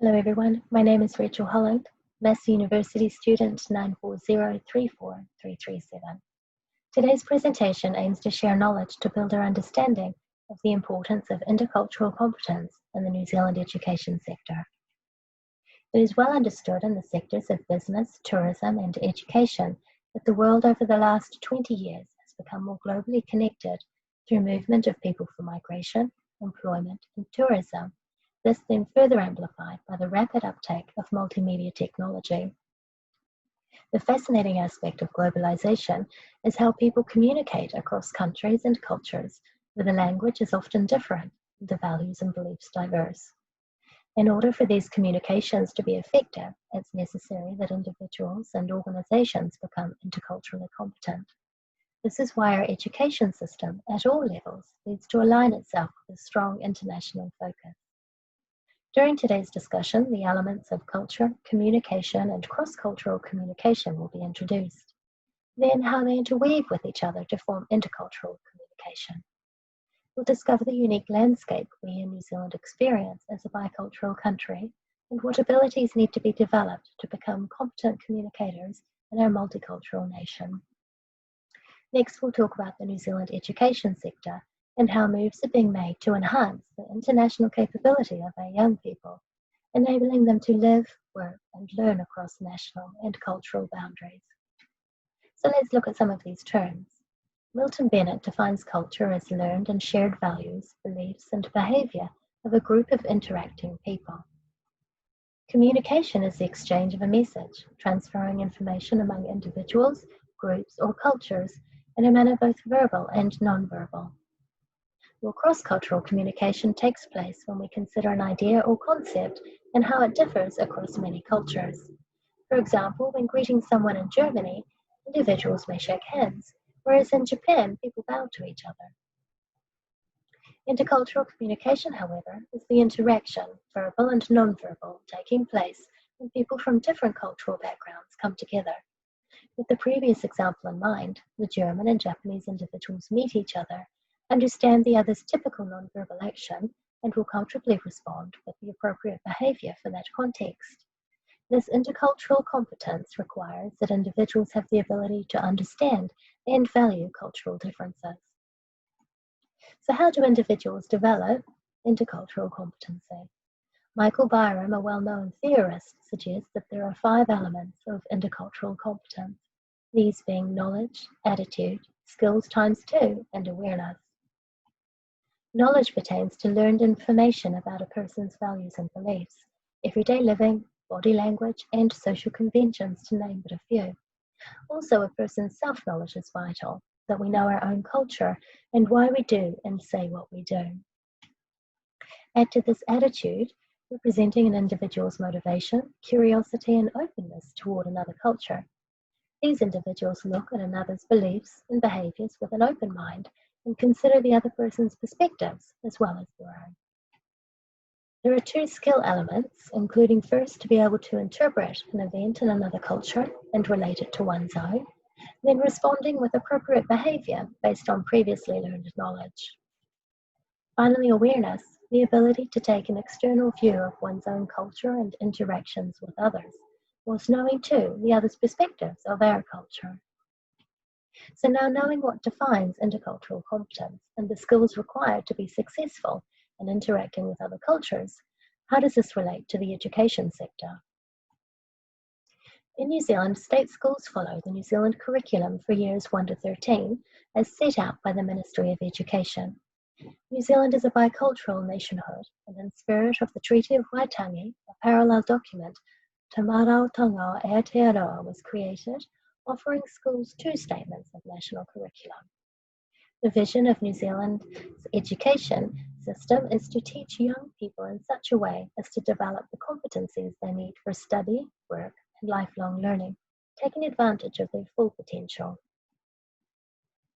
Hello everyone, my name is Rachel Holland, Massey University student 940343337. Today's presentation aims to share knowledge to build our understanding of the importance of intercultural competence in the New Zealand education sector. It is well understood in the sectors of business, tourism and education that the world over the last 20 years has become more globally connected through movement of people for migration, employment and tourism. This then further amplified by the rapid uptake of multimedia technology. The fascinating aspect of globalization is how people communicate across countries and cultures where the language is often different and the values and beliefs diverse. In order for these communications to be effective, it's necessary that individuals and organizations become interculturally competent. This is why our education system at all levels needs to align itself with a strong international focus. During today's discussion, the elements of culture, communication, and cross-cultural communication will be introduced. Then how they interweave with each other to form intercultural communication. We'll discover the unique landscape we in New Zealand experience as a bicultural country and what abilities need to be developed to become competent communicators in our multicultural nation. Next, we'll talk about the New Zealand education sector and how moves are being made to enhance the international capability of our young people, enabling them to live, work, and learn across national and cultural boundaries. So let's look at some of these terms. Milton Bennett defines culture as learned and shared values, beliefs, and behavior of a group of interacting people. Communication is the exchange of a message, transferring information among individuals, groups, or cultures in a manner both verbal and nonverbal. Well, cross-cultural communication takes place when we consider an idea or concept and how it differs across many cultures. For example, when greeting someone in Germany, individuals may shake hands, whereas in Japan, people bow to each other. Intercultural communication, however, is the interaction, verbal and nonverbal, taking place when people from different cultural backgrounds come together. With the previous example in mind, the German and Japanese individuals meet each other, understand the other's typical nonverbal action, and will culturally respond with the appropriate behavior for that context. This intercultural competence requires that individuals have the ability to understand and value cultural differences. So how do individuals develop intercultural competency? Michael Byram, a well-known theorist, suggests that there are 5 elements of intercultural competence, these being knowledge, attitude, skills times 2, and awareness. Knowledge pertains to learned information about a person's values and beliefs, everyday living, body language, and social conventions, to name but a few. Also, a person's self-knowledge is vital, that we know our own culture and why we do and say what we do. Add to this attitude, representing an individual's motivation, curiosity, and openness toward another culture. These individuals look at another's beliefs and behaviors with an open mind and consider the other person's perspectives as well as their own. There are 2 skill elements, including first to be able to interpret an event in another culture and relate it to one's own, then responding with appropriate behavior based on previously learned knowledge. Finally, awareness, the ability to take an external view of one's own culture and interactions with others, whilst knowing too the other's perspectives of our culture. So now, knowing what defines intercultural competence and the skills required to be successful in interacting with other cultures, how does this relate to the education sector? In New Zealand, state schools follow the New Zealand curriculum for years 1 to 13 as set out by the Ministry of Education. New Zealand is a bicultural nationhood, and in spirit of the Treaty of Waitangi, a parallel document, Te Marau Tonga Aotearoa, was created, offering schools 2 statements of national curriculum. The vision of New Zealand's education system is to teach young people in such a way as to develop the competencies they need for study, work, and lifelong learning, taking advantage of their full potential.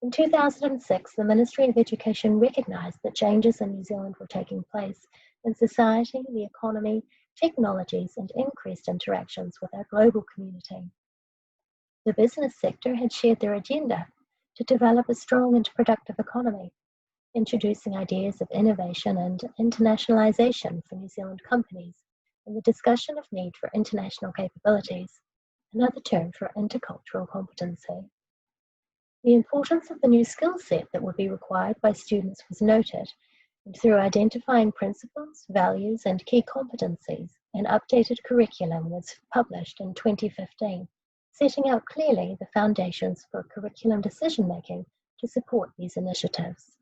In 2006, the Ministry of Education recognised that changes in New Zealand were taking place in society, the economy, technologies, and increased interactions with our global community. The business sector had shared their agenda to develop a strong and productive economy, introducing ideas of innovation and internationalisation for New Zealand companies and the discussion of need for international capabilities, another term for intercultural competency. The importance of the new skill set that would be required by students was noted, and through identifying principles, values, and key competencies, an updated curriculum was published in 2015, setting out clearly the foundations for curriculum decision-making to support these initiatives.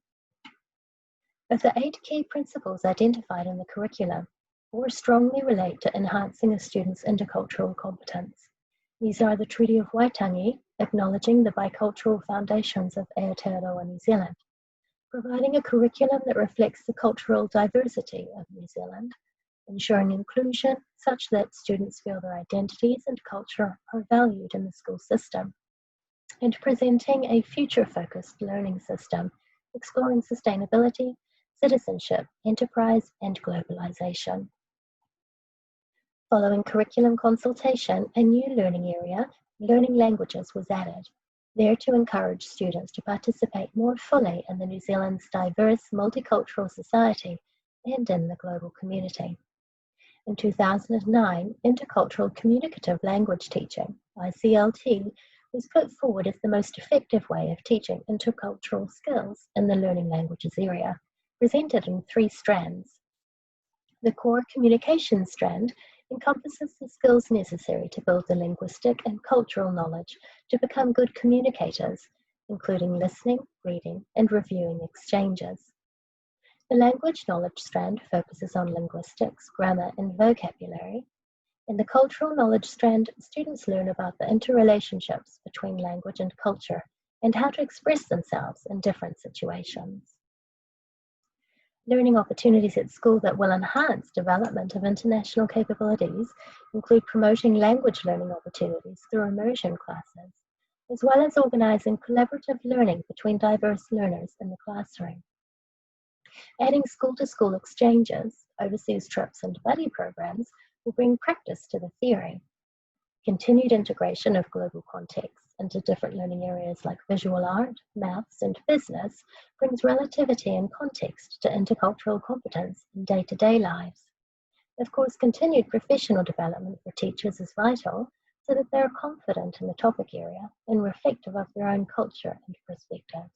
Of the 8 key principles identified in the curriculum, 4 strongly relate to enhancing a student's intercultural competence. These are the Treaty of Waitangi, acknowledging the bicultural foundations of Aotearoa New Zealand, providing a curriculum that reflects the cultural diversity of New Zealand, ensuring inclusion such that students feel their identities and culture are valued in the school system, and presenting a future-focused learning system, exploring sustainability, citizenship, enterprise, and globalization. Following curriculum consultation, a new learning area, learning languages, was added, there to encourage students to participate more fully in the New Zealand's diverse multicultural society and in the global community. In 2009, intercultural communicative language teaching, ICLT, was put forward as the most effective way of teaching intercultural skills in the learning languages area, presented in 3 strands. The core communication strand encompasses the skills necessary to build the linguistic and cultural knowledge to become good communicators, including listening, reading, and reviewing exchanges. The language knowledge strand focuses on linguistics, grammar, and vocabulary. In the cultural knowledge strand, students learn about the interrelationships between language and culture and how to express themselves in different situations. Learning opportunities at school that will enhance development of international capabilities include promoting language learning opportunities through immersion classes, as well as organizing collaborative learning between diverse learners in the classroom. Adding school-to-school exchanges, overseas trips, and buddy programs will bring practice to the theory. Continued integration of global contexts into different learning areas like visual art, maths, and business brings relativity and context to intercultural competence in day-to-day lives. Of course, continued professional development for teachers is vital so that they are confident in the topic area and reflective of their own culture and perspectives.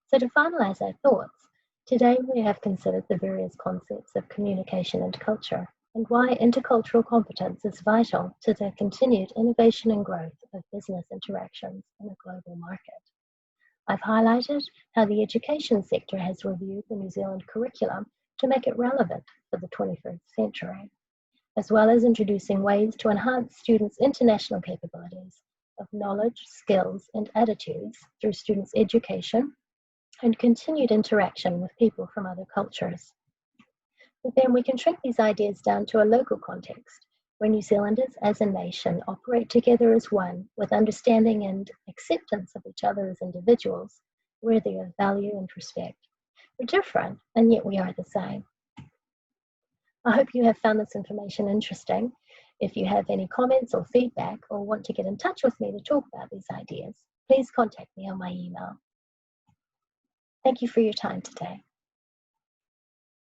So to finalize our thoughts, today we have considered the various concepts of communication and culture, and why intercultural competence is vital to the continued innovation and growth of business interactions in a global market. I've highlighted how the education sector has reviewed the New Zealand curriculum to make it relevant for the 21st century, as well as introducing ways to enhance students' international capabilities of knowledge, skills, and attitudes through students' education and continued interaction with people from other cultures. But then we can shrink these ideas down to a local context, where New Zealanders as a nation operate together as one, with understanding and acceptance of each other as individuals, worthy of value and respect. We're different, and yet we are the same. I hope you have found this information interesting. If you have any comments or feedback, or want to get in touch with me to talk about these ideas, please contact me on my email. Thank you for your time today.